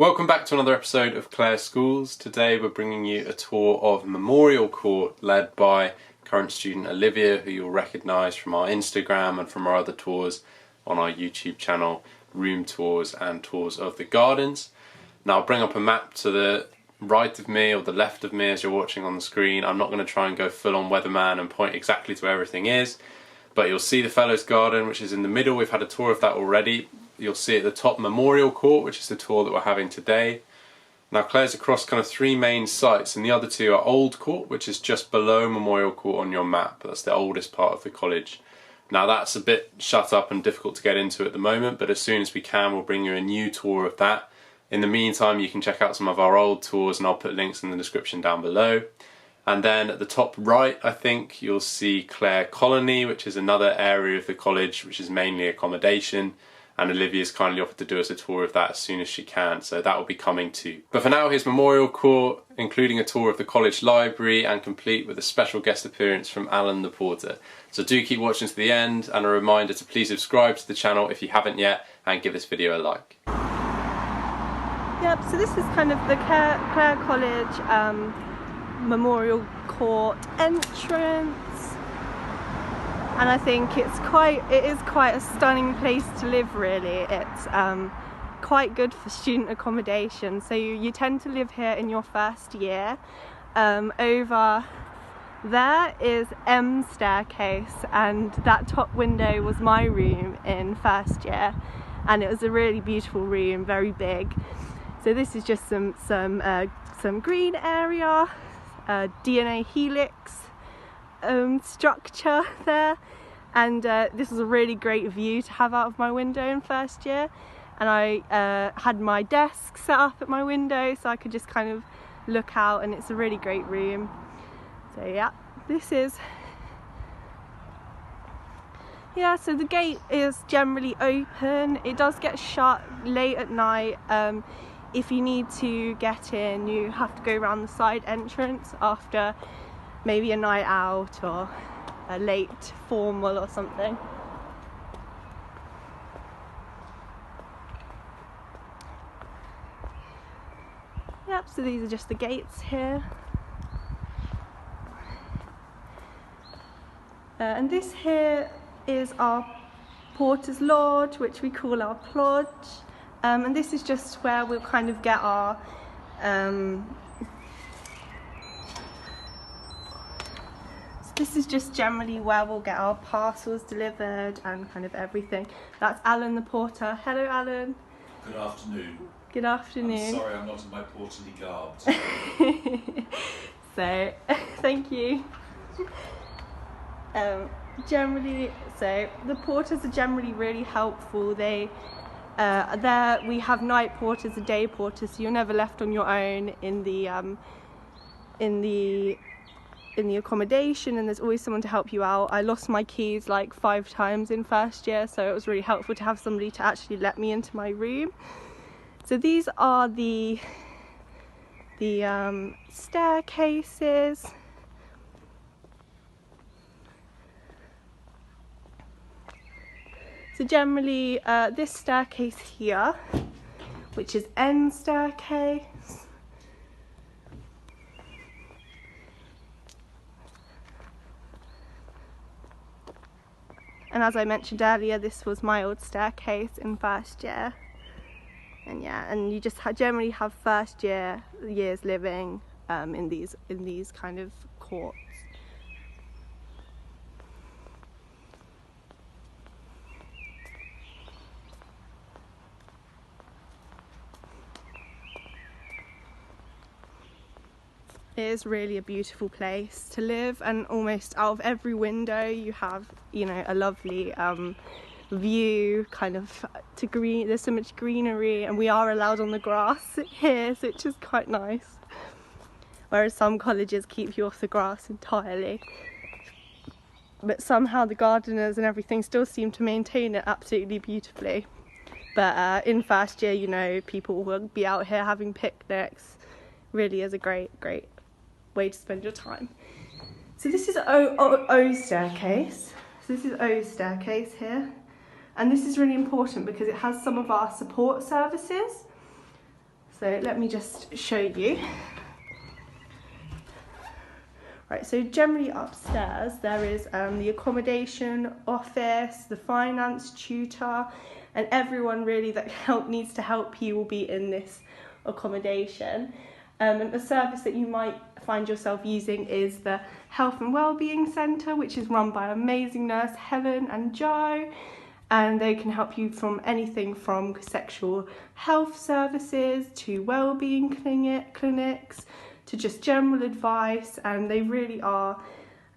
Welcome back to another episode of Clare Schools. Today we're bringing you a tour of Memorial Court led by current student Olivia, who you'll recognise from our Instagram and from our other tours on our YouTube channel, room tours and tours of the gardens. Now I'll bring up a map to the right of me or the left of me as you're watching on the screen. I'm not going to try and go full on weatherman and point exactly to where everything is, but you'll see the Fellows Garden, which is in the middle. We've had a tour of that already. You'll see at the top Memorial Court, which is the tour that we're having today. Now Clare's across kind of three main sites, and the other two are Old Court, which is just below Memorial Court on your map. That's the oldest part of the college. Now that's a bit shut up and difficult to get into at the moment, but as soon as we can we'll bring you a new tour of that. In the meantime you can check out some of our old tours, and I'll put links in the description down below. And then at the top right, I think, you'll see Clare Colony, which is another area of the college which is mainly accommodation. And Olivia's kindly offered to do us a tour of that as soon as she can, so that will be coming too. But for now, here's Memorial Court, including a tour of the college library and complete with a special guest appearance from Alan the porter. So do keep watching to the end, and a reminder to please subscribe to the channel if you haven't yet, and give this video a like. Yep, so this is kind of the Clare College Memorial Court entrance. And I think it is quite a stunning place to live really. It's quite good for student accommodation. So you tend to live here in your first year. Over there is M staircase, and that top window was my room in first year. And it was a really beautiful room, very big. So this is just some green area, DNA helix structure there, and this was a really great view to have out of my window in first year. And I had my desk set up at my window so I could just kind of look out, and it's a really great room. So yeah, so the gate is generally open. It does get shut late at night. If you need to get in, you have to go around the side entrance after maybe a night out or a late formal or something. Yep, so these are just the gates here. And this here is our Porter's Lodge, which we call our plodge. And this is just where we'll kind of get our this is just generally where we'll get our parcels delivered and kind of everything. That's Alan the porter. Hello Alan. Good afternoon. Good afternoon. I'm sorry I'm not in my porterly garb. So, thank you. Generally, so the porters are generally really helpful. They there we have night porters and day porters, so you're never left on your own in the accommodation, and there's always someone to help you out. I lost my keys like 5 times in first year, so it was really helpful to have somebody to actually let me into my room. So these are the staircases. So generally this staircase here, which is N staircase, and as I mentioned earlier, this was my old staircase in first year. And yeah, and you just generally have first years living in these kind of courts. It is really a beautiful place to live, and almost out of every window you have, you know, a lovely view kind of to green. There's so much greenery, and we are allowed on the grass here, which is quite nice, whereas some colleges keep you off the grass entirely. But somehow the gardeners and everything still seem to maintain it absolutely beautifully. But in first year, you know, people will be out here having picnics. Really is a great way to spend your time. So this is O staircase. So this is O staircase here. And this is really important because it has some of our support services. So let me just show you. Right, so generally upstairs there is the accommodation office, the finance tutor, and everyone really that needs to help you will be in this accommodation. And the service that you might find yourself using is the Health and Wellbeing Centre, which is run by amazing nurse Helen and Joe, and they can help you from anything from sexual health services to wellbeing clinics to just general advice, and they really are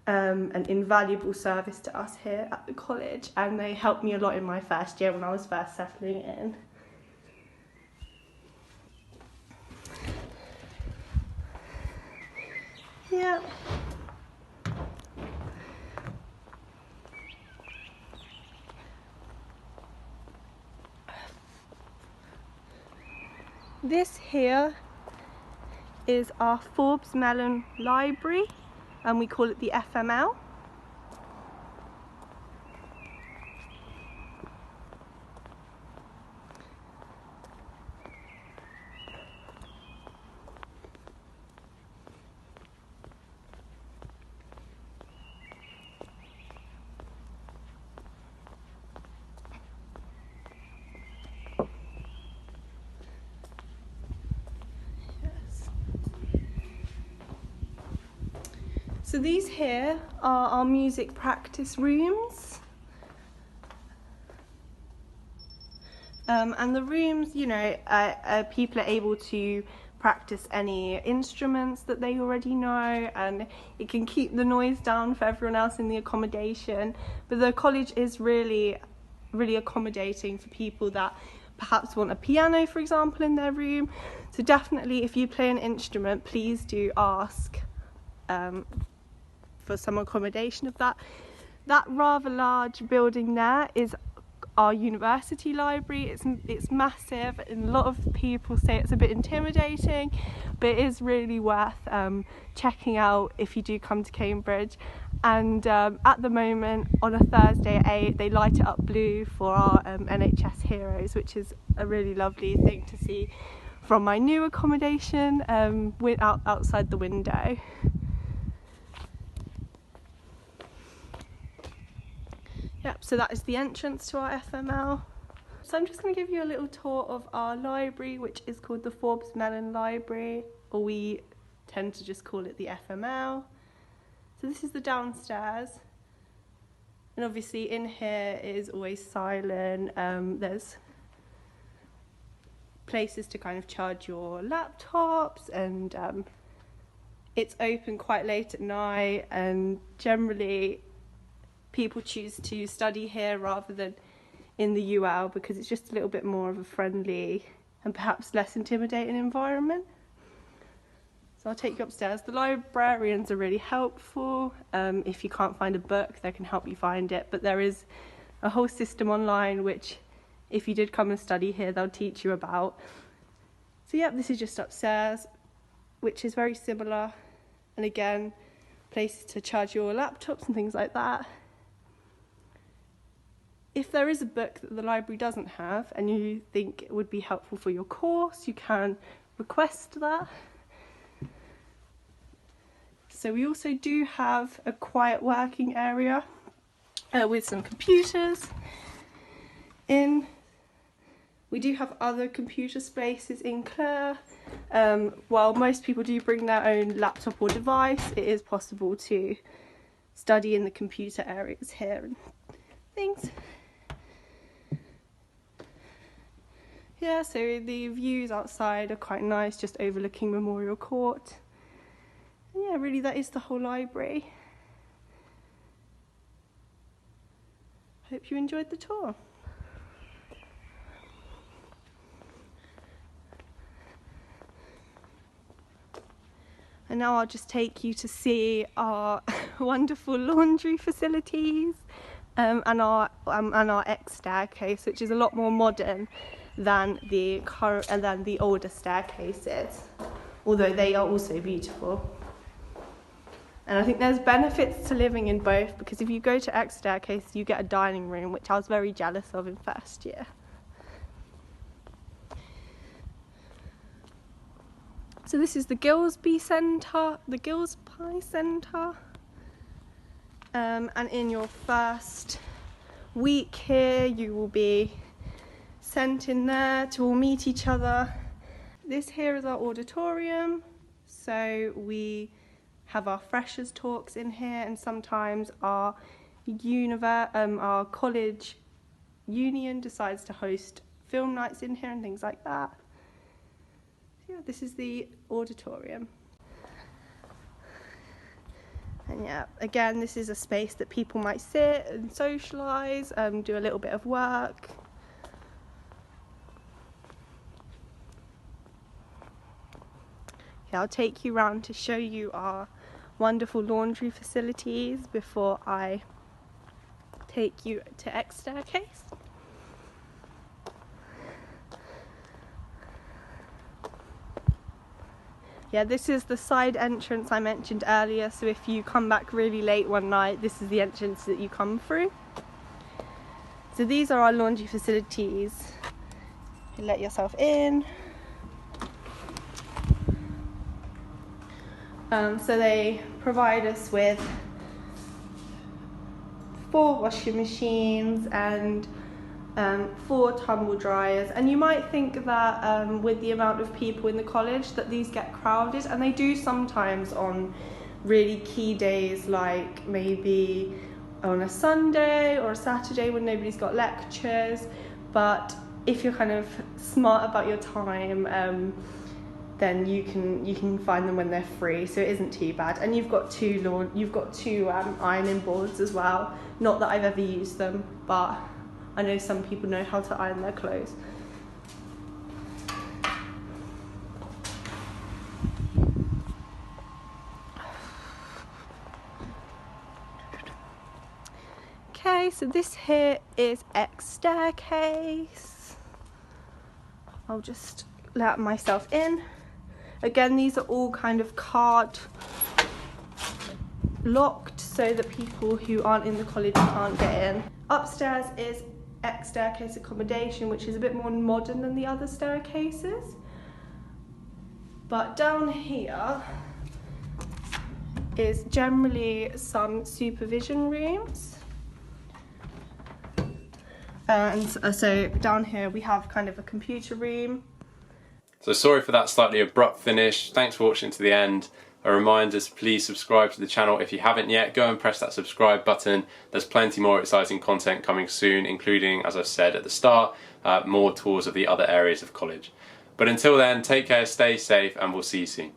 an invaluable service to us here at the college, and they helped me a lot in my first year when I was first settling in. Yeah. This here is our Forbes Mellon Library, and we call it the FML. So these here are our music practice rooms. And the rooms, you know, people are able to practice any instruments that they already know, and it can keep the noise down for everyone else in the accommodation. But the college is really accommodating for people that perhaps want a piano, for example, in their room. So definitely, if you play an instrument, please do ask for some accommodation of that. That rather large building there is our university library. It's massive, and a lot of people say it's a bit intimidating, but it is really worth checking out if you do come to Cambridge. And at the moment, on a Thursday at 8, they light it up blue for our NHS heroes, which is a really lovely thing to see from my new accommodation outside the window. Yep, so that is the entrance to our FML. So I'm just going to give you a little tour of our library, which is called the Forbes Mellon Library, or we tend to just call it the FML. So this is the downstairs, and obviously in here it is always silent. There's places to kind of charge your laptops, and it's open quite late at night, and generally people choose to study here rather than in the UL because it's just a little bit more of a friendly and perhaps less intimidating environment. So I'll take you upstairs. The librarians are really helpful. If you can't find a book, they can help you find it, but there is a whole system online which, if you did come and study here, they'll teach you about. So yep, this is just upstairs, which is very similar, and again, places to charge your laptops and things like that. If there is a book that the library doesn't have and you think it would be helpful for your course, you can request that. So we also do have a quiet working area with some computers in. We do have other computer spaces in Clare. While most people do bring their own laptop or device, it is possible to study in the computer areas here and things. Yeah, so the views outside are quite nice, just overlooking Memorial Court. And yeah, really that is the whole library. Hope you enjoyed the tour. And now I'll just take you to see our wonderful laundry facilities and our X staircase, which is a lot more modern than the older staircases, although they are also beautiful. And I think there's benefits to living in both, because if you go to X staircase, you get a dining room, which I was very jealous of in first year. So this is the Gillespie Centre, the Gillespie Centre. And in your first week here, you will be sent in there to all meet each other. This here is our auditorium. So we have our freshers talks in here, and sometimes our college union decides to host film nights in here and things like that. Yeah, this is the auditorium. And yeah, again, this is a space that people might sit and socialise, do a little bit of work. Yeah, I'll take you round to show you our wonderful laundry facilities before I take you to X staircase. Yeah, this is the side entrance I mentioned earlier, so if you come back really late one night, this is the entrance that you come through. So these are our laundry facilities. You let yourself in. So they provide us with 4 washing machines and 4 tumble dryers, and you might think that with the amount of people in the college that these get crowded, and they do sometimes on really key days, like maybe on a Sunday or a Saturday when nobody's got lectures. But if you're kind of smart about your time, then you can find them when they're free, so it isn't too bad. And you've got two ironing boards as well. Not that I've ever used them, but I know some people know how to iron their clothes. Okay, so this here is X staircase. I'll just let myself in. Again, these are all kind of card locked so that people who aren't in the college can't get in. Upstairs is X staircase accommodation, which is a bit more modern than the other staircases. But down here is generally some supervision rooms. And so down here we have kind of a computer room. So sorry for that slightly abrupt finish. Thanks for watching to the end. A reminder to please subscribe to the channel if you haven't yet. Go and press that subscribe button. There's plenty more exciting content coming soon, including, as I said at the start, more tours of the other areas of college. But until then, take care, stay safe, and we'll see you soon.